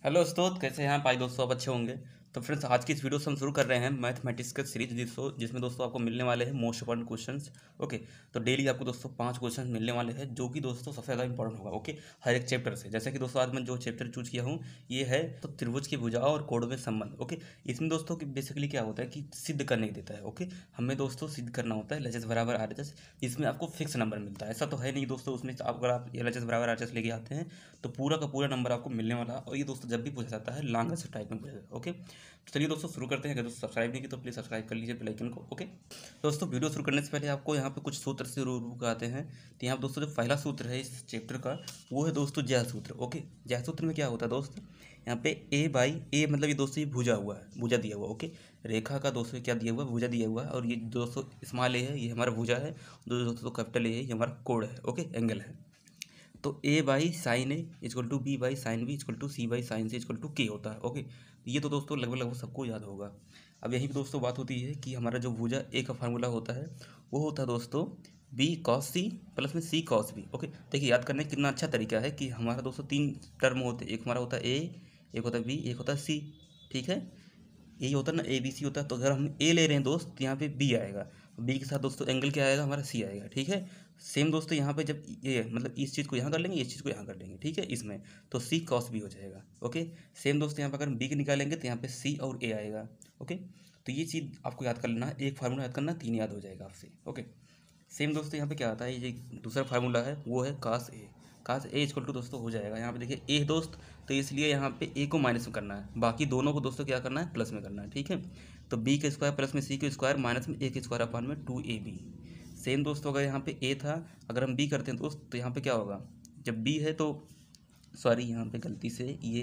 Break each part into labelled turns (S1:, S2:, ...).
S1: Hello दोस्तों, कैसे हैं आप? आई दोस्तों आप अच्छे होंगे। तो फ्रेंड्स, आज की इस वीडियो से हम शुरू कर रहे हैं मैथमेटिक्स का सीरीज जिसमें दोस्तों आपको मिलने वाले हैं मोस्ट इंपॉर्टेंट क्वेश्चंस। ओके, तो डेली आपको दोस्तों 5 क्वेश्चन मिलने वाले हैं जो कि दोस्तों सबसे ज़्यादा इंपॉर्टेंट होगा। ओके, हर एक चैप्टर से। जैसे कि दोस्तों आज मैं जो चैप्टर चूज किया हूँ ये है तो त्रिभुज की भुजाओं और कोणों में संबंध। ओके, इसमें दोस्तों की बेसिकली क्या होता है कि सिद्ध करने के देता है। ओके, हमें दोस्तों सिद्ध करना होता है LHS बराबर RHS। इसमें आपको फिक्स नंबर मिलता है, ऐसा तो है नहीं दोस्तों। उसमें अगर आप LHS बराबर RHS लेके आते हैं तो पूरा का पूरा नंबर आपको मिलने वाला है। और ये दोस्तों जब भी पूछा जाता है लॉन्ग आंसर टाइप में पूछा जाता है। ओके, तो चलिए दोस्तों शुरू करते हैं। अगर दोस्तों सब्सक्राइब नहीं की तो प्लीज़ सब्सक्राइब कर लीजिए बेल आइकन को। ओके, दोस्तों वीडियो शुरू करने से पहले आपको यहाँ पे कुछ सूत्र से रूप आते हैं। तो यहाँ पे दोस्तों जो पहला सूत्र है इस चैप्टर का वो है दोस्तों ज्या सूत्र। ओके, ज्या सूत्र में क्या होता है दोस्त, यहाँ पे ए बाई ए मतलब ये दोस्तों ये भुजा हुआ है, भुजा दिया हुआ। ओके, रेखा का दोस्तों क्या दिया हुआ है, भुजा दिया हुआ है। और ये दोस्तों स्मॉल ए है, ये हमारा भुजा है। दोस्तों कैपिटल ए है, ये हमारा कोण है। ओके, एंगल है। तो A by sine A equal to B by sine B equal to C by sine C equal to K होता है। ओके, ये तो दोस्तों लगभग लगभग सबको याद होगा। अब यही पे दोस्तों बात होती है कि हमारा जो भुजा ए का फार्मूला होता है वो होता है दोस्तों बी कॉस सी प्लस में सी कॉस बी। ओके, देखिए याद करने का कितना अच्छा तरीका है कि हमारा दोस्तों 3 टर्म होते हैं। एक हमारा होता है ए, एक होता है बी, एक होता है सी। ठीक है, यही होता है ना, ए बी सी होता है। तो अगर हम ए ले रहे हैं दोस्त तो यहाँ पे बी आएगा, बी के साथ दोस्तों एंगल क्या आएगा, हमारा सी आएगा। ठीक है, सेम दोस्तों यहाँ पे जब ये मतलब इस चीज़ को यहाँ कर लेंगे, इस चीज़ को यहाँ कर लेंगे। ठीक है, इसमें तो सी कॉस बी हो जाएगा। ओके, सेम दोस्तों यहाँ पर अगर बी के निकालेंगे तो यहाँ पे सी और ए आएगा। ओके, तो ये चीज़ आपको याद कर लेना है, एक फार्मूला याद करना, 3 याद हो जाएगा आपसे। ओके, सेम दोस्तों यहाँ पे क्या आता है, ये दूसरा फार्मूला है वो है कास ए। कास ए इक्वल टू दोस्तों हो जाएगा, यहाँ पे देखिए ए दोस्त, तो इसलिए यहाँ पे ए को माइनस में करना है, बाकी दोनों को दोस्तों क्या करना है, प्लस में करना है। ठीक है, तो बी का स्क्वायर प्लस में सी का स्क्वायर माइनस में ए का स्क्वायर अपान में 2ab। सेम दोस्तों अगर यहाँ पे ए था, अगर हम बी करते हैं दोस्त तो यहाँ पे क्या होगा, जब बी है तो सॉरी यहाँ पे गलती से ये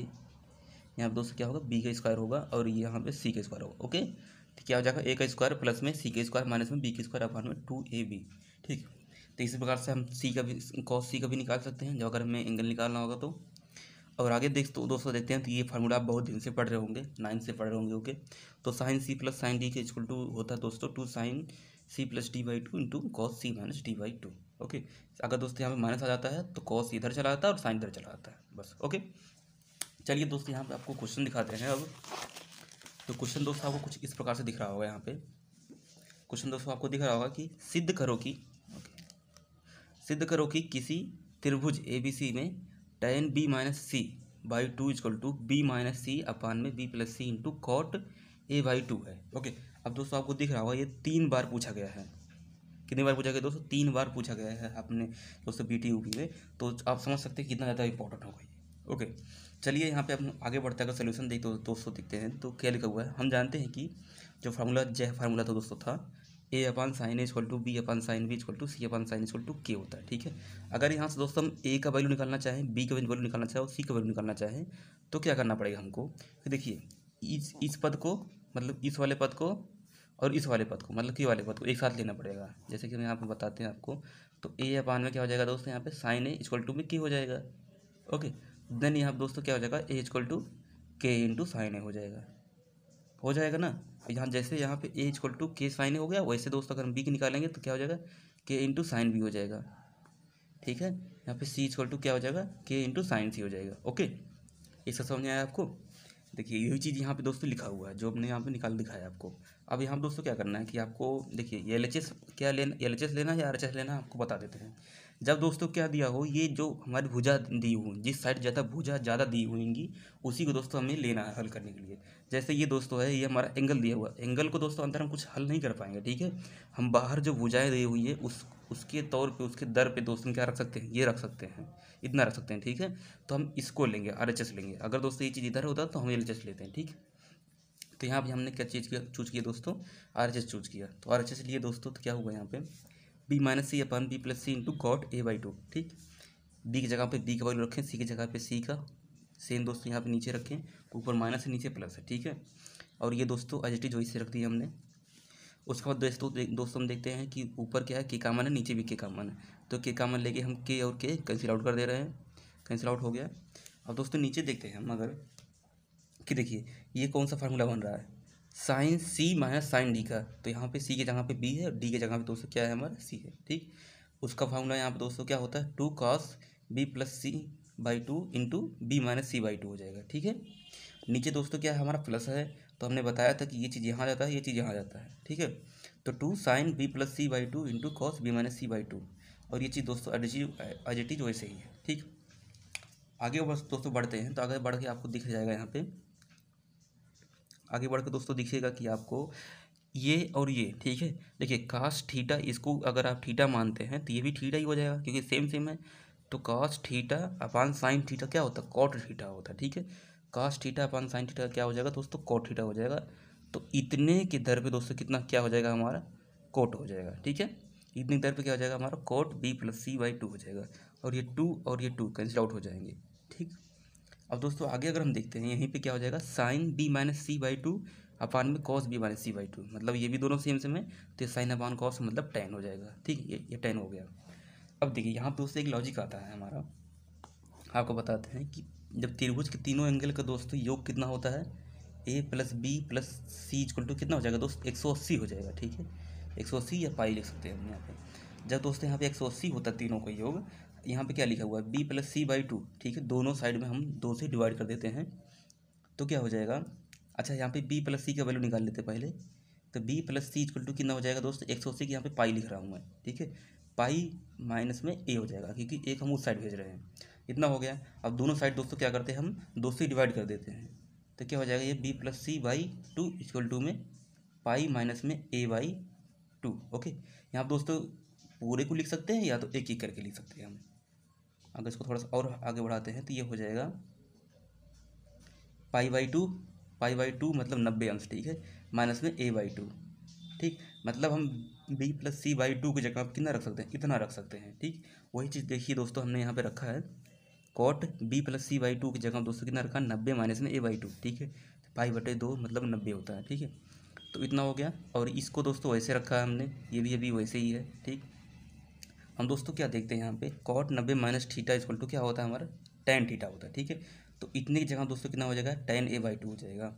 S1: यहाँ पे दोस्तों क्या होगा, बी का स्क्वायर होगा और ये यहाँ पे सी का स्क्वायर होगा। ओके, तो क्या हो जाएगा, ए का स्क्वायर प्लस में सी का स्क्वायर माइनस में बी का स्क्वायर अपान में 2ab। ठीक, तो इसी प्रकार से हम सी का भी कॉस सी का भी निकाल सकते हैं जब अगर हमें एंगल निकालना होगा तो। और आगे दोस्तों देखते हैं, तो ये फार्मूला आप बहुत दिन से पढ़ रहे होंगे, 9 से पढ़ रहे होंगे। ओके, तो sine C plus sine D के इक्वल टू होता है दोस्तों 2 sine C plus D by 2 into cos C minus D by 2। Okay, अगर दोस्तों यहाँ पे माइनस आ जाता है तो कॉस इधर चला जाता है और साइन इधर चला जाता है बस। ओके, चलिए दोस्तों यहाँ पे आपको क्वेश्चन दिखाते हैं अब। तो क्वेश्चन दोस्तों आपको कुछ इस प्रकार से दिख रहा होगा। यहाँ पे क्वेश्चन दोस्तों आपको दिख रहा होगा कि सिद्ध करो कि सिद्ध करो कि किसी त्रिभुज ABC में tan b minus C by 2 equal to B minus C upon में B plus C into cot A by 2 है। ओके, अब दोस्तों आपको दिख रहा होगा ये 3 बार पूछा गया है। कितनी बार पूछा गया दोस्तों, 3 बार पूछा गया है अपने दोस्तों BT UP में। तो आप समझ सकते हैं कितना ज़्यादा इंपॉर्टेंट होगा ये। ओके, चलिए यहाँ पे हम आगे बढ़ते हैं, अगर सोल्यूशन देखते हो दोस्तों देखते हैं तो क्या लिखा हुआ है। हम जानते हैं कि जो फार्मूला जय फार्मूला था दोस्तों था A upon sine A equal to B upon sine B equal to C upon sine equal to K होता है। ठीक है, अगर यहाँ से दोस्तों हम ए का वैल्यू निकालना चाहें, बी का वैल्यू निकालना चाहें और सी का वैल्यू निकालना चाहें तो क्या करना पड़ेगा हमको, कि देखिए इस पद को मतलब इस वाले पद को और इस वाले पद को मतलब कि वाले पद को एक साथ लेना पड़ेगा। जैसे कि हम यहाँ पर बताते हैं आपको, तो ए अपान में क्या हो जाएगा दोस्तों, यहाँ पे साइन ए इक्वल टू में के हो जाएगा। ओके, देन यहाँ पे दोस्तों क्या हो जाएगा, ए इक्वल टू के इंटू साइन ए हो जाएगा ना। यहाँ जैसे यहाँ पे ए इक्वल टू के साइन हो गया, वैसे दोस्तों अगर हम बी की निकालेंगे तो क्या हो जाएगा, के इंटू साइन बी हो जाएगा। ठीक है, यहाँ पे सी इक्वल टू क्या हो जाएगा, के इंटू साइन सी हो जाएगा। ओके, इसका समझ में आया आपको। देखिए यही चीज़ यहाँ पे दोस्तों लिखा हुआ है जो हमने यहाँ पे निकाल दिखाया आपको। अब यहाँ पे दोस्तों क्या करना है कि आपको देखिए ये LHS क्या लेना, LHS लेना है या RHS लेना है आपको बता देते हैं। जब दोस्तों क्या दिया हो, ये जो हमारी भुजा दी हुई जिस साइड ज़्यादा भुजा ज़्यादा दी हुई उसी को दोस्तों हमें लेना है हल करने के लिए। जैसे ये दोस्तों है, ये हमारा एंगल दिया हुआ, एंगल को दोस्तों अंदर हम कुछ हल नहीं कर पाएंगे। ठीक है, हम बाहर जो भुजाएँ दी हुई है उसके तौर पे उसके दर पे दोस्तों क्या रख सकते हैं, ये रख सकते हैं, इतना रख सकते हैं। ठीक है, तो हम इसको लेंगे, RHS लेंगे। अगर दोस्तों ये चीज़ इधर होता तो हम LHS लेते हैं। ठीक, तो यहाँ पे हमने क्या चीज़ किया, चूज किया दोस्तों, RHS चूज किया। तो RHS लिए दोस्तों तो क्या हुआ यहाँ पे, B minus C upon B plus C into cot A by 2। ठीक, बी की जगह पे बी का वैल्यू रखें, सी की जगह पे सी का, सेम दोस्तों यहाँ पे नीचे रखें, ऊपर माइनस है नीचे प्लस है। ठीक है, और ये दोस्तों एज इट इज वही से रख दिया हमने। उसके बाद दोस्तों हम देखते हैं कि ऊपर क्या है, के कामन है, नीचे भी के कामन है। तो के कामन लेके हम के और के कैंसिल आउट कर दे रहे हैं, कैंसिल आउट हो गया। अब दोस्तों नीचे देखते हैं हम अगर कि देखिए ये कौन सा फार्मूला बन रहा है, sign C minus sign D का। तो यहाँ पे सी की जगह पे बी है और डी की जगह पे दोस्तों क्या है, हमारा सी है। ठीक, उसका फार्मूला यहाँ पे दोस्तों क्या होता है, 2 cos B plus C by two into B minus C by two हो जाएगा। ठीक है, नीचे दोस्तों क्या है हमारा प्लस है, तो हमने बताया था कि ये चीज़ यहाँ जाता है, ये चीज़ यहाँ जाता है। ठीक है, तो two sine B plus C by two into cos B minus C by two, और ये चीज़ दोस्तों एज इट इज वैसे ही है। ठीक, आगे बस दोस्तों बढ़ते हैं, तो आगे बढ़ के आपको दिख जाएगा यहाँ पे, आगे बढ़ के दोस्तों दिखेगा कि आपको ये और ये, ठीक है, देखिए कास थीटा, इसको अगर आप थीटा मानते हैं तो ये भी थीटा ही हो जाएगा क्योंकि सेम सेम है। तो cos theta upon sine theta क्या होता है, कॉट थीटा होता है। ठीक है, cos theta upon sine theta क्या हो जाएगा दोस्तों, कॉट थीटा हो जाएगा। तो इतने के दर पे दोस्तों कितना क्या हो जाएगा हमारा, कोट हो जाएगा। ठीक है, इतनी दर पे क्या हो जाएगा हमारा, cot B plus C by two हो जाएगा, और ये टू और ये टू कैंसिल आउट हो जाएंगे। ठीक, अब दोस्तों आगे अगर हम देखते हैं, यहीं पे क्या हो जाएगा, sine B minus C by two upon में cos B minus C by two, मतलब ये भी दोनों सेम सेम है, तो साइन अपान कॉस मतलब टेन हो जाएगा। ठीक, ये टेन हो गया। अब देखिए यहाँ पे दोस्तों एक लॉजिक आता है हमारा, आपको बताते हैं कि जब त्रिभुज के तीनों एंगल का दोस्तों योग कितना होता है, A plus B plus C equal to कितना हो जाएगा दोस्त, 180 हो जाएगा। ठीक है, 180 या पाई लिख सकते हैं हम यहाँ पे। जब दोस्तों यहाँ पे 180 होता है तीनों का योग, यहाँ पे क्या लिखा हुआ है, B plus C by two. ठीक है, दोनों साइड में हम दो से डिवाइड कर देते हैं, तो क्या हो जाएगा, अच्छा यहाँ पे बी प्लस सी का वैल्यू निकाल लेते हैं पहले। तो B plus C equal to कितना हो जाएगा दोस्त, 180 की यहाँ पे पाई लिख रहा हूँ मैं। ठीक है, पाई माइनस में ए हो जाएगा क्योंकि एक हम उस साइड भेज रहे हैं, इतना हो गया। अब दोनों साइड दोस्तों क्या करते हैं, हम दो से डिवाइड कर देते हैं, तो क्या हो जाएगा, ये B plus C by two equal to में पाई माइनस में ए बाई टू। ओके, यहाँ पे दोस्तों पूरे को लिख सकते हैं या तो एक एक करके लिख सकते हैं हम। अगर इसको थोड़ा सा और आगे बढ़ाते हैं तो ये हो जाएगा pi by two, pi by two मतलब 90 अंश। ठीक है, माइनस में ए बाई टू। ठीक, मतलब हम B plus C by two की जगह आप कितना रख सकते हैं, इतना रख सकते हैं। ठीक, वही चीज़ देखिए दोस्तों हमने यहाँ पे रखा है, cot B plus C by two की जगह दोस्तों कितना रखा है, 90 माइनस में ए बाई टू। ठीक है, पाई बटे दो मतलब 90 होता है। ठीक है, तो इतना हो गया, और इसको दोस्तों वैसे रखा है हमने, ये भी अभी वैसे ही है। ठीक, हम दोस्तों क्या देखते हैं यहाँ पे, cot 90 minus theta equal to क्या होता है हमारा, टेन थीटा होता है। ठीक है, तो इतने की जगह दोस्तों कितना हो जाएगा, टेन ए बाई टू हो जाएगा।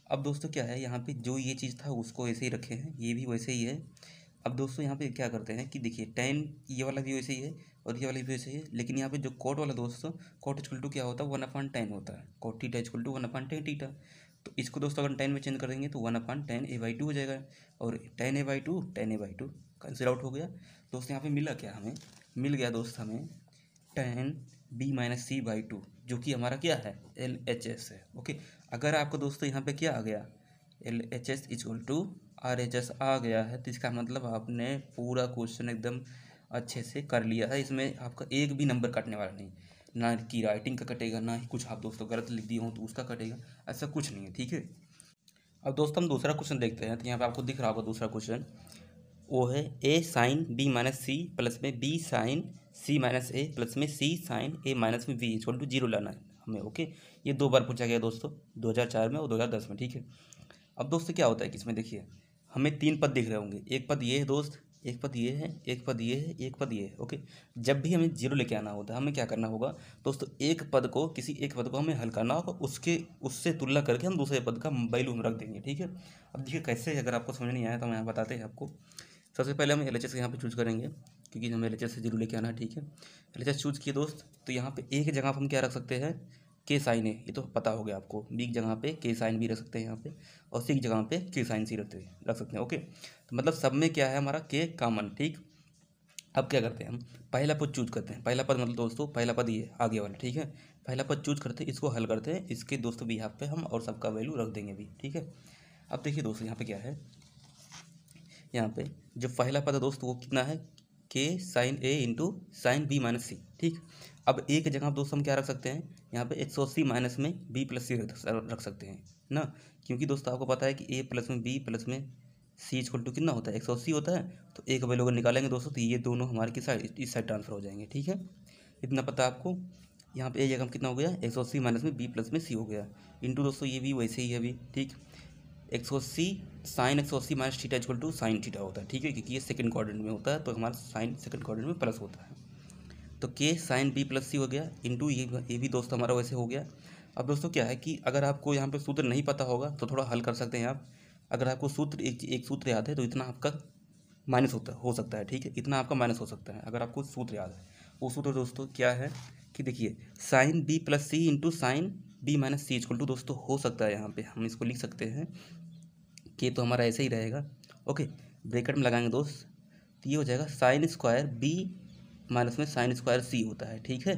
S1: अब दोस्तों क्या है, यहाँ पे जो ये चीज़ था उसको ऐसे ही रखे हैं, ये भी वैसे ही है। अब दोस्तों यहाँ पे क्या करते हैं कि देखिए टेन ये वाला भी वैसे ही है और ये वाला भी वैसे ही है, लेकिन यहाँ पे जो कोट वाला दोस्तों, कोट इक्वल टू क्या होता है, 1/10 होता है, cot theta equal to 1/10 theta. तो इसको दोस्तों अगर 10 में चेंज कर देंगे तो 1/10 ए बाई टू हो जाएगा, और 10 A by two 10 A by two cancel out हो गया। दोस्त यहाँ पे मिला क्या हमें, मिल गया दोस्त हमें 10 B minus C by two, जो कि हमारा क्या है, एल एच एस है। ओके, अगर आपको दोस्तों यहाँ पे क्या आ गया, L H S equal to R H S आ गया है, तो इसका मतलब आपने पूरा क्वेश्चन एकदम अच्छे से कर लिया है। इसमें आपका एक भी नंबर कटने वाला नहीं, ना कि राइटिंग का कटेगा, ना ही कुछ आप दोस्तों गलत लिख दिए हो तो उसका कटेगा, ऐसा कुछ नहीं है। ठीक है, अब दोस्तों हम दूसरा क्वेश्चन देखते हैं, तो यहाँ पे आपको दिख रहा होगा दूसरा क्वेश्चन, वो है A sine B minus C plus में B sine C minus A plus में सी साइन ए माइनस में वी इक्वल टू जीरो लाना है हमें। ओके, ये दो बार पूछा गया दोस्तों, 2004 में और 2010 में। ठीक है, अब दोस्तों क्या होता है कि इसमें देखिए हमें तीन पद दिख रहे होंगे, एक पद ये है दोस्त, एक पद ये है, एक पद ये है, एक पद ये है। ओके, जब भी हमें जीरो लेके आना होता है हमें क्या करना होगा दोस्तों, एक पद को, किसी एक पद को हमें हल करना होगा, उसके उससे तुलना करके हम दूसरे पद का वैल्यू हम रख देंगे। ठीक है, अब देखिए कैसे, अगर आपको समझ नहीं आया तो हम यहाँ बताते हैं आपको। सबसे पहले हम एल एच एस यहाँ पे चूज़ करेंगे क्योंकि हमें एल एच एस से जीरो लेके आना है। ठीक है, एल एच एस चूज़ किए दोस्त, तो यहाँ पे एक जगह पर हम क्या रख सकते हैं, के साइन ए, ये तो पता हो गया आपको, बी की जगह पे के साइन बी रख सकते हैं यहाँ पे, और सी की जगह पे के साइन सी रख सकते हैं। ओके, तो मतलब सब में क्या है हमारा के कॉमन। ठीक, अब क्या करते हैं हम, पहला पद चूज करते हैं, पहला पद मतलब दोस्तों पहला पद ये आगे वाला। ठीक है, पहला पद चूज करते हैं, इसको हल करते हैं, इसके दोस्तों भी यहाँ पे हम और सबका वैल्यू रख देंगे भी। ठीक है, अब देखिए दोस्तों यहाँ पे क्या है, यहाँ पे जो पहला पद है दोस्त वो कितना है, के साइन ए इंटू साइन बी माइनस सी। ठीक, अब ए की जगह आप दोस्तों हम क्या रख सकते हैं, यहाँ पे 180 माइनस में बी प्लस सी रख सकते हैं ना, क्योंकि दोस्तों आपको पता है कि ए प्लस में बी प्लस में सी इक्वल टू कितना होता है, 180 होता है। तो एक वैल्यू अगर निकालेंगे दोस्तों तो ये दोनों हमारे किस साइड, इस साइड ट्रांसफर हो जाएंगे। ठीक है, इतना पता है आपको। यहाँ पे ए जगह कितना हो गया, 180 माइनस में बी प्लस में सी हो गया, इंटू दोस्तों ये भी वैसे ही है अभी। ठीक, 180 sine 180 minus theta equal to sine theta होता है। ठीक है, क्योंकि ये सेकंड क्वाड्रेंट में होता है तो हमारा साइन सेकंड क्वाड्रेंट में प्लस होता है। तो के साइन बी प्लस सी हो गया, इंटू ये भी दोस्तों हमारा वैसे हो गया। अब दोस्तों क्या है कि अगर आपको यहाँ पे सूत्र नहीं पता होगा तो थोड़ा हल कर सकते हैं आप। अगर आपको सूत्र एक सूत्र याद है तो इतना आपका माइनस हो सकता है। ठीक है, इतना आपका माइनस हो सकता है अगर आपको सूत्र याद है। वो सूत्र दोस्तों क्या है कि देखिए sine B plus C into sine B minus C equal to दोस्तों हो सकता है यहाँ पे हम इसको लिख सकते हैं कि तो हमारा ऐसे ही रहेगा। ओके, ब्रैकेट में लगाएंगे दोस्त तो ये हो जाएगा साइन स्क्वायर बी माइनस में साइन स्क्वायर सी होता है। ठीक है,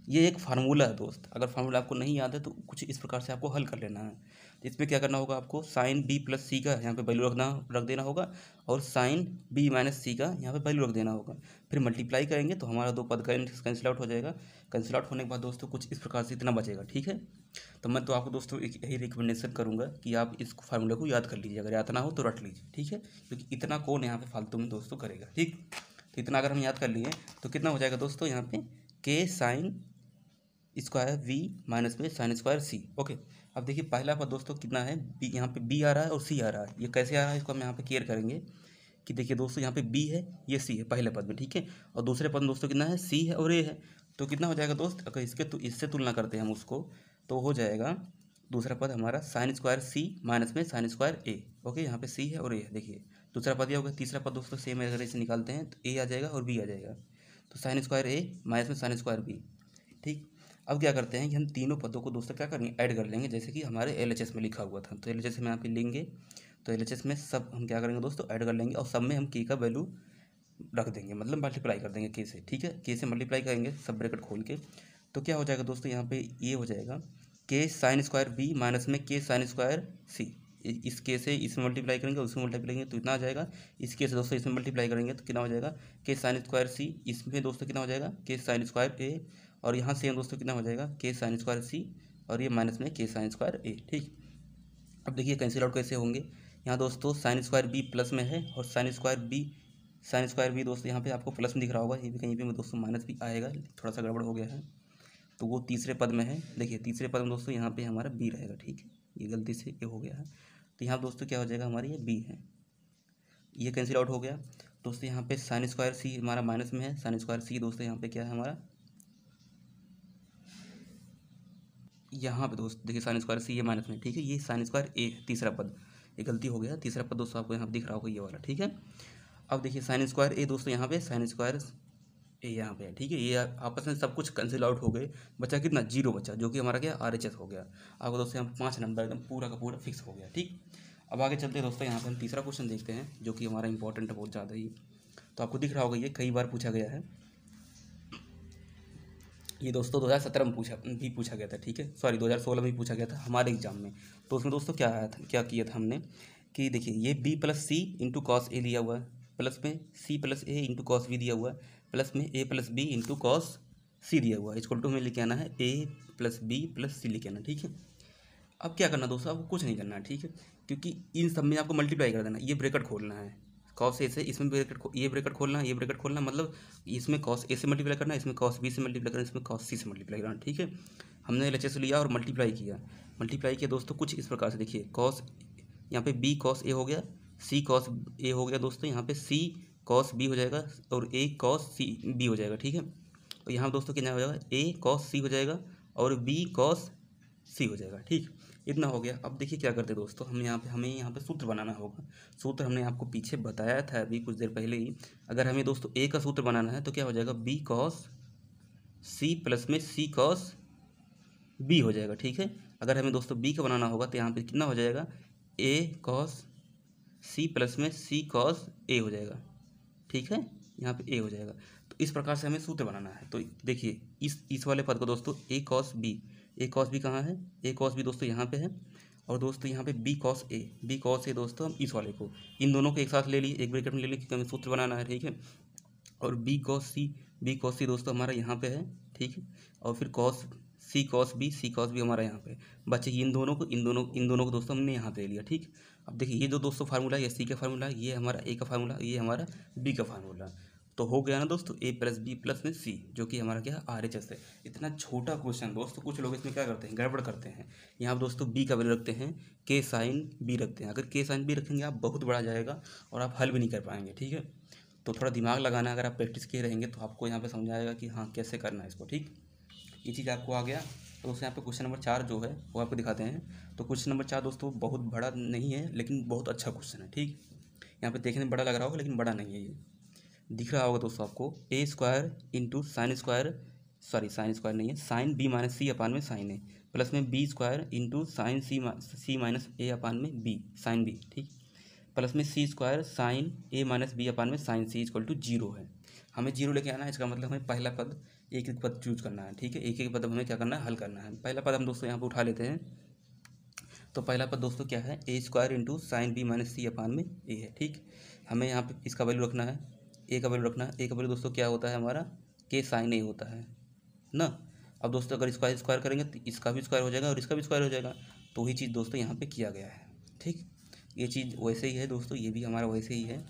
S1: ये एक फार्मूला है दोस्त, अगर फार्मूला आपको नहीं याद है तो कुछ इस प्रकार से आपको हल कर लेना है। तो इसमें क्या करना होगा, आपको साइन बी प्लस सी का यहाँ पे वैल्यू रख देना होगा और साइन बी माइनस सी का यहाँ पे वैल्यू रख देना होगा। फिर मल्टीप्लाई करेंगे तो हमारा दो पद कैंसिल आउट हो जाएगा। कैंसिल आउट होने के बाद दोस्तों कुछ इस प्रकार से इतना बचेगा। ठीक है, तो मैं तो आपको दोस्तों एक यही रिकमेंडेशन करूँगा कि आप इस फार्मूले को याद कर लीजिए, अगर याद ना हो तो रट लीजिए। ठीक है, क्योंकि इतना कौन यहाँ पे फालतू में दोस्तों करेगा। ठीक, तो इतना अगर हम याद कर लिए तो कितना हो जाएगा दोस्तों यहाँ पे के साइन स्क्वायर वी माइनस में साइन स्क्वायर सी। ओके, अब देखिए पहला पद दोस्तों कितना है, बी, यहाँ पे बी आ रहा है और सी आ रहा है। ये कैसे आ रहा है इसको हम यहाँ पे क्लियर करेंगे कि देखिए दोस्तों यहाँ पे बी है, ये सी है पहले पद में। ठीक है, और दूसरे पद में दोस्तों कितना है, सी है और ए है। तो कितना हो जाएगा दोस्त, अगर इससे तुलना करते हैं हम उसको तो हो जाएगा दूसरा पद हमारा साइन स्क्वायर सी माइनस में साइन स्क्वायर ए। ओके, यहाँ पे सी है और ए है। देखिए दूसरा पद ये होगा। तीसरा पद दोस्तों सेम है, अगर इसे निकालते हैं तो ए आ जाएगा और बी आ जाएगा। तो साइन स्क्वायर ए माइनस में साइन स्क्वायर बी। ठीक, अब क्या करते हैं कि हम तीनों पदों को दोस्तों क्या करेंगे, ऐड कर लेंगे, जैसे कि हमारे एलएचएस में लिखा हुआ था। तो एलएचएस में यहाँ पे लेंगे तो एलएचएस में सब हम क्या करेंगे दोस्तों, ऐड कर लेंगे और सब में हम के का वैल्यू रख देंगे, मतलब मल्टीप्लाई कर देंगे के से। ठीक है, के से मल्टीप्लाई करेंगे सब ब्रैकेट खोल के। तो क्या हो जाएगा दोस्तों, यहाँ पे ये हो जाएगा के साइन स्क्वायर बी माइनस में के साइन स्क्वायर सी। इस के से इसमें मल्टीप्लाई करेंगे और उसमें मल्टीप्लाई करेंगे तो इतना आ जाएगा। इस के से दोस्तों इसमें मल्टीप्लाई करेंगे तो कितना हो जाएगा, के साइन स्क्वायर सी। इसमें दोस्तों कितना हो जाएगा, के साइन स्क्वायर ए। और यहाँ से हम दोस्तों कितना हो जाएगा, के साइन स्क्वायर सी और ये माइनस में के साइन स्क्वायर ए। ठीक, अब देखिए कैंसिल आउट कैसे होंगे। यहाँ दोस्तों साइन स्क्वायर बी प्लस में है और साइन स्क्वायर बी दोस्तों यहाँ पे आपको प्लस में दिख रहा होगा, ये भी कहीं पे दोस्तों माइनस भी आएगा, थोड़ा सा गड़बड़ हो गया है। तो वो तीसरे पद में है। देखिए तीसरे पद में दोस्तों यहाँ पे हमारा बी रहेगा। ठीक है, ये गलती से ये हो गया है। तो यहाँ दोस्तों क्या हो जाएगा, हमारी ये बी है, ये कैंसिल आउट हो गया। दोस्तों यहाँ पे साइन स्क्वायर सी हमारा माइनस में है, साइन स्क्वायर सी दोस्तों यहाँ पे क्या है हमारा, यहाँ पे दोस्त देखिए साइन स्क्वायर सी ये माइनस में। ठीक है, ये साइन स्क्वायर ए तीसरा पद, ये गलती हो गया। तीसरा पद दोस्तों आपको यहाँ दिख रहा होगा ये वाला। ठीक है, अब देखिए साइन स्क्वायर ए दोस्तों यहाँ पे साइन स्क्वायर ए यहाँ पे है। ठीक है, ये आपस में सब कुछ कैंसिल आउट हो गए, बचा कितना, जीरो बचा, जो कि हमारा क्या आरएचएस हो गया। आपको दोस्तों यहाँ 5 नंबर एकदम पूरा का पूरा फिक्स हो गया। ठीक, अब आगे चलते हैं दोस्तों, यहाँ पे हम तीसरा क्वेश्चन देखते हैं जो कि हमारा इंपॉर्टेंट है बहुत ज़्यादा ही। तो आपको दिख रहा होगा ये कई बार पूछा गया है, ये दोस्तों 2017 में पूछा गया था। ठीक है, सॉरी 2016 में भी पूछा गया था हमारे एग्जाम में। तो उसमें दोस्तों क्या आया था, क्या किया था हमने कि देखिए ये B plus C into cos A दिया हुआ है, प्लस में सी प्लस ए इंटू कॉस बी दिया हुआ है, प्लस में ए प्लस बी इंटू कॉस सी दिया हुआ है। इक्वल टू हमें लेके आना है ए प्लस बी प्लस सी लेके आना। ठीक है, अब क्या करना दोस्तों, आपको कुछ नहीं करना है। ठीक है, क्योंकि इन सब में आपको मल्टीप्लाई कर देना, ये ब्रैकेट खोलना है कॉस ए से, इसमें ये ब्रैकेट खोलना, ये ब्रैकेट खोलना, मतलब इसमें कॉस ए से मल्टीप्लाई करना, इसमें कॉस बी से मल्टीप्लाई करना, इसमें कॉस सी से मल्टीप्लाई करना। ठीक है, हमने एलएचएस लिया और मल्टीप्लाई किया दोस्तों कुछ इस प्रकार से। देखिए कॉस, यहाँ पे बी कॉस ए हो गया, सी कॉस ए हो गया दोस्तों, यहाँ पे सी कॉस बी हो जाएगा और ए कॉस सी बी हो जाएगा। ठीक है, तो यहाँ दोस्तों कितना हो जाएगा, ए कॉस सी हो जाएगा और बी कॉस सी हो जाएगा। ठीक, इतना हो गया। अब देखिए क्या करते हैं दोस्तों, हमें यहाँ पे सूत्र बनाना होगा। सूत्र हमने आपको पीछे बताया था अभी कुछ देर पहले ही। अगर हमें दोस्तों ए का सूत्र बनाना है तो क्या हो जाएगा, बी कॉस सी प्लस में सी कॉस बी हो जाएगा। ठीक है, अगर हमें दोस्तों बी का बनाना होगा तो यहाँ पे कितना हो जाएगा, ए कॉस सी प्लस में सी कॉस ए हो जाएगा। ठीक है, यहाँ पे ए हो जाएगा। तो इस प्रकार से हमें सूत्र बनाना है। तो देखिए इस वाले पद को दोस्तों ए कॉस बी कहाँ है, ए कॉस बी दोस्तों यहाँ पे है, और दोस्तों यहाँ पे बी कॉस ए दोस्तों हम इस वाले को, इन दोनों को एक साथ ले लिए, एक ब्रैकेट में ले लिए क्योंकि हमें सूत्र बनाना है। ठीक है, और बी कॉस सी दोस्तों हमारा यहाँ पे है। ठीक है, और फिर सी कॉस बी हमारा यहाँ पे बचे। इन दोनों को दोस्तों हमने यहाँ पे ले लिया। ठीक, अब देखिए ये जो दोस्तों फार्मूला, ये सी का फार्मूला, ये हमारा ए का फार्मूला, ये हमारा बी का फार्मूला। तो हो गया ना दोस्तों ए प्लस बी प्लस में सी, जो कि हमारा क्या आरएचएस है। इतना छोटा क्वेश्चन दोस्तों, कुछ लोग इसमें क्या करते हैं, गड़बड़ करते हैं। यहाँ दोस्तों बी का वैल्यू रखते हैं, के साइन बी रखते हैं। अगर के साइन बी रखेंगे आप बहुत बड़ा जाएगा और आप हल भी नहीं कर पाएंगे। ठीक है, तो थोड़ा दिमाग लगाना, अगर आप प्रैक्टिस किए रहेंगे तो आपको यहाँ पे समझ आएगा कि हाँ कैसे करना है इसको। ठीक, ये चीज़ आपको आ गया। तो दोस्तों यहाँ पे क्वेश्चन नंबर 4 जो है वो आपको दिखाते हैं। तो क्वेश्चन नंबर 4 दोस्तों बहुत बड़ा नहीं है लेकिन बहुत अच्छा क्वेश्चन है। ठीक, यहाँ पे देखने में बड़ा लग रहा होगा लेकिन बड़ा नहीं है। ये दिख रहा होगा दोस्तों आपको, A square into sine square sorry sine square नहीं है, sine B minus C upon में साइन ए, प्लस में B square into sine C minus A upon में बी साइन बी, ठीक, प्लस में C square sine A minus B upon में sine C equal to zero है। हमें zero लेके आना है, इसका मतलब हमें पहला पद एक एक पद चूज करना है, ठीक है, एक एक पद हमें क्या करना है, हल करना है। पहला पद हम दोस्तों यहाँ पे उठा लेते हैं। तो पहला पद दोस्तों क्या है, A square into sine B minus C upon में ए है, ठीक। हमें यहाँ पे इसका वैल्यू रखना है, ए का वैल्यू रखना है। ए का वैल्यू दोस्तों क्या होता है हमारा, के साइन ए होता है ना। अब दोस्तों अगर स्क्वायर स्क्वायर करेंगे तो इसका भी स्क्वायर हो जाएगा और इसका भी स्क्वायर हो जाएगा, तो वही चीज़ दोस्तों यहाँ पे किया गया है, ठीक। ये चीज़ वैसे ही है दोस्तों, ये भी हमारा वैसे ही है।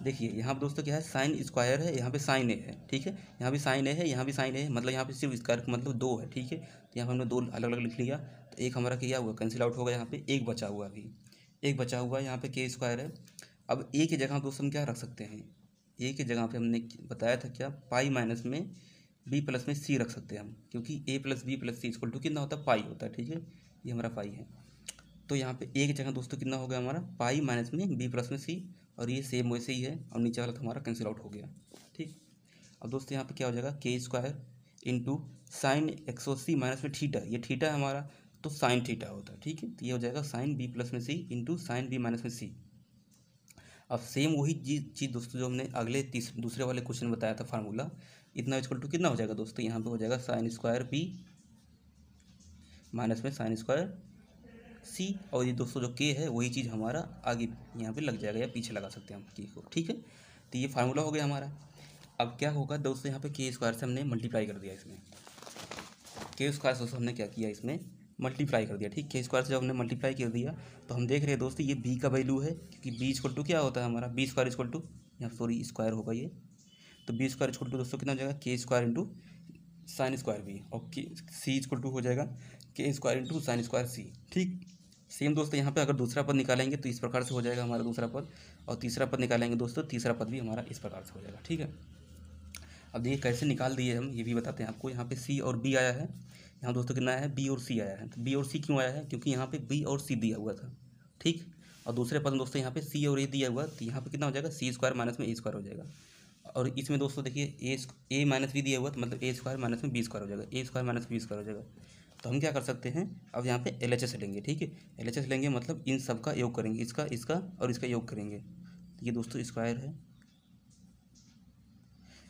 S1: देखिए यहाँ पे दोस्तों क्या है, साइन स्क्वायर है, यहाँ पे साइन ए है, ठीक है, यहाँ भी साइन ए है, यहाँ भी साइन ए है, मतलब यहाँ पे सिर्फ स्क्वायर मतलब दो है, ठीक है। तो यहाँ पे हमने दो अलग अलग लिख लिया, तो एक हमारा क्या हुआ, कैंसिल आउट होगा, यहाँ पे एक बचा हुआ, अभी एक बचा हुआ, यहाँ पे के स्क्वायर है। अब ए की जगह दोस्तों हम क्या रख सकते हैं, ए की जगह पे हमने बताया था क्या, पाई माइनस में बी प्लस में सी रख सकते हैं हम, क्योंकि A plus B plus C equal to कितना होता है, पाई होता है, ठीक है, ये हमारा पाई है। तो यहाँ पे ए की जगह दोस्तों कितना हो गया हमारा, पाई माइनस में बी प्लस में सी, और ये सेम वैसे ही है, और नीचे वाला तो हमारा कैंसिल आउट हो गया, ठीक। अब दोस्तों यहाँ पे क्या हो जाएगा, K square into sine x और सी माइनस में थीटा, ये थीटा है हमारा, तो साइन थीटा होता है, ठीक है। तो ये हो जाएगा साइन बी प्लस में C into sine B minus में सी। अब सेम वही चीज़ दोस्तों जो हमने अगले दूसरे वाले क्वेश्चन में बताया था फार्मूला, इतना इक्वल टू कितना हो जाएगा दोस्तों, यहाँ पे हो जाएगा साइन स्क्वायर बी माइनस में साइन स्क्वायर सी, और ये दोस्तों जो के है वही चीज़ हमारा आगे यहाँ पे लग जाएगा या पीछे लगा सकते हैं हम के को, ठीक है। तो ये फार्मूला हो गया हमारा। अब क्या होगा दोस्तों, यहाँ पे के स्क्वायर से हमने मल्टीप्लाई कर दिया, इसमें के स्क्वायर से हमने क्या किया, इसमें मल्टीप्लाई कर दिया, ठीक। के स्क्वायर से जब हमने मल्टीप्लाई कर दिया तो हम देख रहे हैं दोस्तों ये बी का वैल्यू है, क्योंकि बी इक्वल टू क्या होता है हमारा, बी स्क्वायर इक्वल टू, यहाँ सॉरी स्क्वायर होगा ये, तो बी स्क्वायर इक्वल टू दोस्तों कितना हो जाएगा, K square into sine square B, और के सी इक्वल टू हो जाएगा K square into sine square C, ठीक। सेम दोस्तों यहाँ पे अगर दूसरा पद निकालेंगे तो इस प्रकार से हो जाएगा हमारा दूसरा पद, और तीसरा पद निकालेंगे दोस्तों, तीसरा पद भी हमारा इस प्रकार से हो जाएगा, ठीक है। अब देखिए कैसे निकाल दिए हम, ये भी बताते हैं आपको। यहाँ पे सी और बी आया है, यहाँ दोस्तों कितना आया है, बी और सी आया है। तो बी और सी क्यों आया है, क्योंकि यहाँ पे बी और सी दिया हुआ था, ठीक। और दूसरे पद में दोस्तों यहाँ पे सी और ए दिया हुआ, तो यहाँ पे कितना हो जाएगा, सी स्क्वायर माइनस में ए स्क्वायर हो जाएगा। और इसमें दोस्तों देखिए ए माइनस बी दिया हुआ, तो मतलब ए स्क्वायर माइनस में बी स्क्वायर हो जाएगा, ए स्क्वायर माइनस बी स्क्वायर हो जाएगा। तो हम क्या कर सकते हैं, अब यहाँ पे LHS लेंगे, ठीक है। LHS लेंगे मतलब इन सब का योग करेंगे, इसका इसका और इसका योग करेंगे, तो ये दोस्तों स्क्वायर है।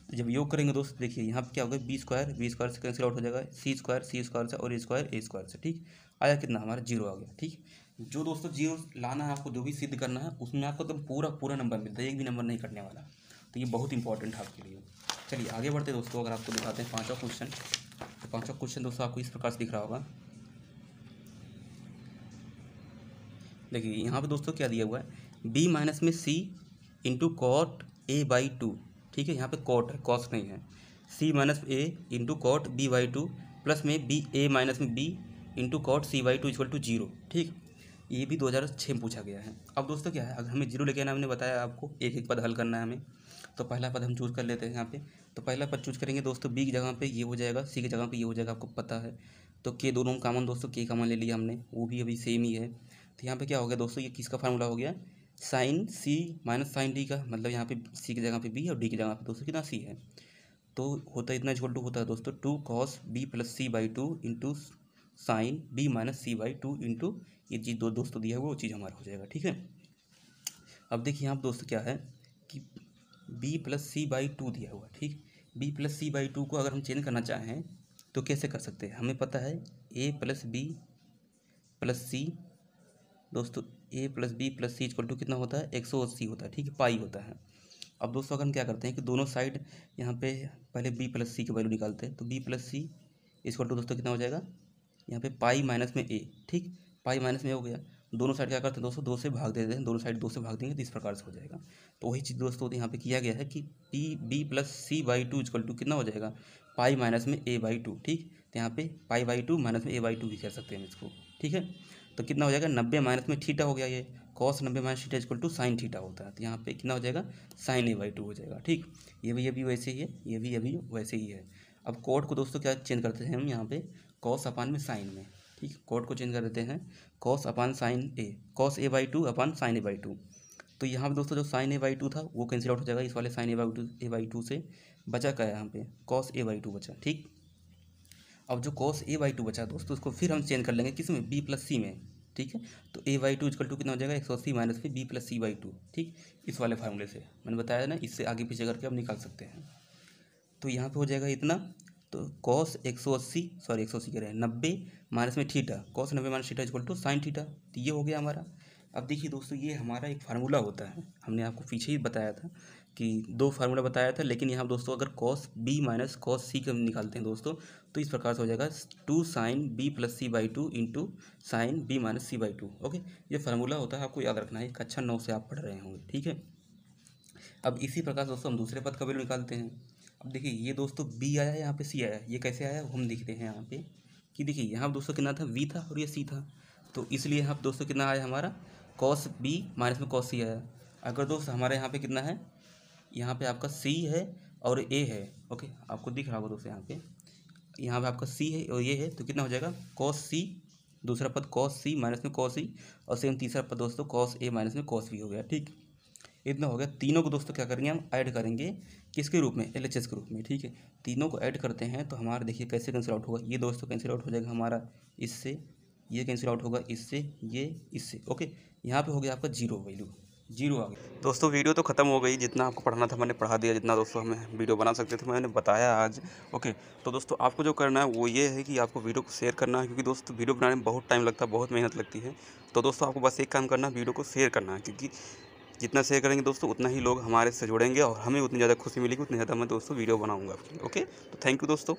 S1: तो जब योग करेंगे दोस्तों देखिए यहाँ पे क्या होगा, बी स्क्वायर से कैंसिल आउट हो जाएगा, सी स्क्वायर से और ए स्क्वायर से, ठीक। आया कितना हमारा, जीरो आ गया, ठीक। जो दोस्तों जीरो लाना है आपको, जो भी सिद्ध करना है उसमें आपको तो पूरा नंबर मिलता है, एक भी नंबर नहीं कटने वाला, तो ये बहुत इंपॉर्टेंट है आपके लिए। चलिए आगे बढ़ते दोस्तों, अगर आपको दिखाते हैं पाँचवा क्वेश्चन, तो पाँचवा क्वेश्चन दोस्तों आपको इस प्रकार से दिख रहा होगा। देखिए यहाँ पे दोस्तों क्या दिया हुआ है, बी माइनस में C into cot A by two, ठीक है, यहाँ पे कॉट है, कॉस नहीं है, C minus A into cot B by two, plus में बी ए माइनस में B into cot C by two equal to zero, ठीक। ये भी 2006 में पूछा गया है। अब दोस्तों क्या है, अगर हमें जीरो लेके आना, हमने बताया आपको एक एक पद हल करना है हमें, तो पहला पद हम चूज़ कर लेते हैं यहाँ पे। तो पहला पद चूज़ करेंगे दोस्तों, बी की जगह पे ये हो जाएगा, सी की जगह पे ये हो जाएगा, आपको पता है। तो के दोनों कामन दोस्तों, के कामन ले लिया हमने, वो भी अभी सेम ही है। तो यहाँ पे क्या हो गया दोस्तों, ये किसका फार्मूला हो गया, sign C minus sign D का, मतलब यहाँ पे सी की जगह पे बी और डी की जगह पे दोस्तों कितना सी है, तो होता है इतना इक्वल टू होता है दोस्तों two cos B plus C by two into sine B minus C by two into ये चीज़ दो दोस्तों दिया हुआ वो चीज़ हमारा हो जाएगा, ठीक है। अब देखिए यहाँ पर दोस्तों क्या है कि B plus C by two दिया हुआ, ठीक। B plus C by two को अगर हम चेंज करना चाहें तो कैसे कर सकते हैं, हमें पता है A plus B plus C दोस्तों, A plus B plus C equal to कितना होता है, 180 होता है, ठीक है, पाई होता है। अब दोस्तों अगर हम क्या करते हैं कि दोनों साइड यहाँ पे पहले बी प्लस सी की वैल्यू निकालते हैं, तो B plus C equal to दोस्तों कितना हो जाएगा, यहाँ पे पाई माइनस में ए, ठीक, पाई माइनस में हो गया। दोनों साइड क्या करते हैं दोस्तों, दो से भाग देते हैं, दोनों साइड दो से भाग देंगे तो इस प्रकार से हो जाएगा। तो वही चीज़ दोस्तों यहाँ पे किया गया है कि B plus C by two equal to कितना हो जाएगा, पाई माइनस में ए बाई टू, ठीक। तो यहाँ पे पाई बाई टू माइनस में ए बाई टू भी कह सकते हैं हम इसको, ठीक है। तो कितना हो जाएगा, 90 माइनस में थीटा हो गया, ये cos 90 minus theta equal to sine theta होता है। तो यहाँ पे कितना हो जाएगा, साइन ए बाई टू हो जाएगा, ठीक। ये भी वैसे ही है, ये भी अभी वैसे ही है। अब कोड को दोस्तों क्या चेंज करते हैं हम यहाँ पे, कॉस अपान में साइन में, ठीक, कोड को चेंज कर देते हैं, cos upon sine A, cos A by two upon sine A by to. तो यहाँ पे दोस्तों जो साइन ए बाई टू था वो कैंसिल आउट हो जाएगा इस वाले साइन ए बाई टू से, बचा क्या है यहाँ पे, कॉस ए बाई टू बचा, ठीक। अब जो cos a/2 बचा दोस्तों उसको फिर हम चेंज कर लेंगे किस में, b प्लस सी में, ठीक है। तो a/2 इक्वल टू कितना हो जाएगा 180 माइनस में b प्लस c/2, ठीक। इस वाले फार्मूले से मैंने बताया ना, इससे आगे पीछे करके हम निकाल सकते हैं। तो यहाँ पे हो जाएगा इतना, तो cos 180 कह रहे हैं 90 माइनस में theta, cos 90 minus theta equal to sine theta. तो ये हो गया हमारा। अब देखिए दोस्तों, ये हमारा एक फार्मूला होता है, हमने आपको पीछे ही बताया था कि 2 फार्मूला बताया था, लेकिन यहाँ दोस्तों अगर cos b minus cos c का निकालते हैं दोस्तों, तो इस प्रकार से हो जाएगा 2 sine b plus c/2 into sine b minus c/2। Okay, ये फार्मूला होता है, आपको याद रखना है, कक्षा 9 से आप पढ़ रहे होंगे, ठीक है। अब इसी प्रकार से दोस्तों हम दूसरे पद का वैल्यू निकालते हैं। अब देखिए ये दोस्तों b आया है, यहाँ पे c आया है, ये कैसे आया वो हम देखते हैं यहाँ पे कि देखिए यहाँ दोस्तों कितना था, v था और ये c था, तो इसलिए यहाँ पे दोस्तों कितना आया हमारा cos b माइनस में cos c आया। अगर दोस्त हमारे यहाँ पे कितना है, यहाँ पे आपका c है और a है, ओके, आपको दिख रहा होगा दोस्तों यहाँ पे आपका c है और ये है, तो कितना हो जाएगा cos c, दूसरा पद cos c माइनस में cos c, और सेम तीसरा पद दोस्तों cos a माइनस में cos b हो गया, ठीक। इतना हो गया। तीनों को दोस्तों क्या करेंगे, हम ऐड करेंगे किसके रूप में, LHS के रूप में, ठीक है। तीनों को ऐड करते हैं तो हमारा देखिए कैसे कैंसिल आउट होगा, ये दोस्तों कैंसिल आउट हो जाएगा हमारा इससे, ये कैंसिल आउट होगा इससे, ये इससे, ओके। यहाँ पे हो गया आपका जीरो, वैल्यू जीरो आ गया। दोस्तों वीडियो तो ख़त्म हो गई, जितना आपको पढ़ना था मैंने पढ़ा दिया, जितना दोस्तों हमें वीडियो बना सकते थे मैंने बताया आज, ओके। तो दोस्तों आपको जो करना है वो ये है कि आपको वीडियो को शेयर करना है, क्योंकि दोस्तों वीडियो बनाने में बहुत टाइम लगता है, बहुत मेहनत लगती है। तो दोस्तों आपको बस एक काम करना है, वीडियो को शेयर करना है, क्योंकि जितना शेयर करेंगे दोस्तों उतना ही लोग हमारे से जुड़ेंगे और हमें उतनी ज़्यादा खुशी मिलेगी, उतनी ज़्यादा मैं दोस्तों वीडियो बनाऊंगा, ओके। तो थैंक यू दोस्तों।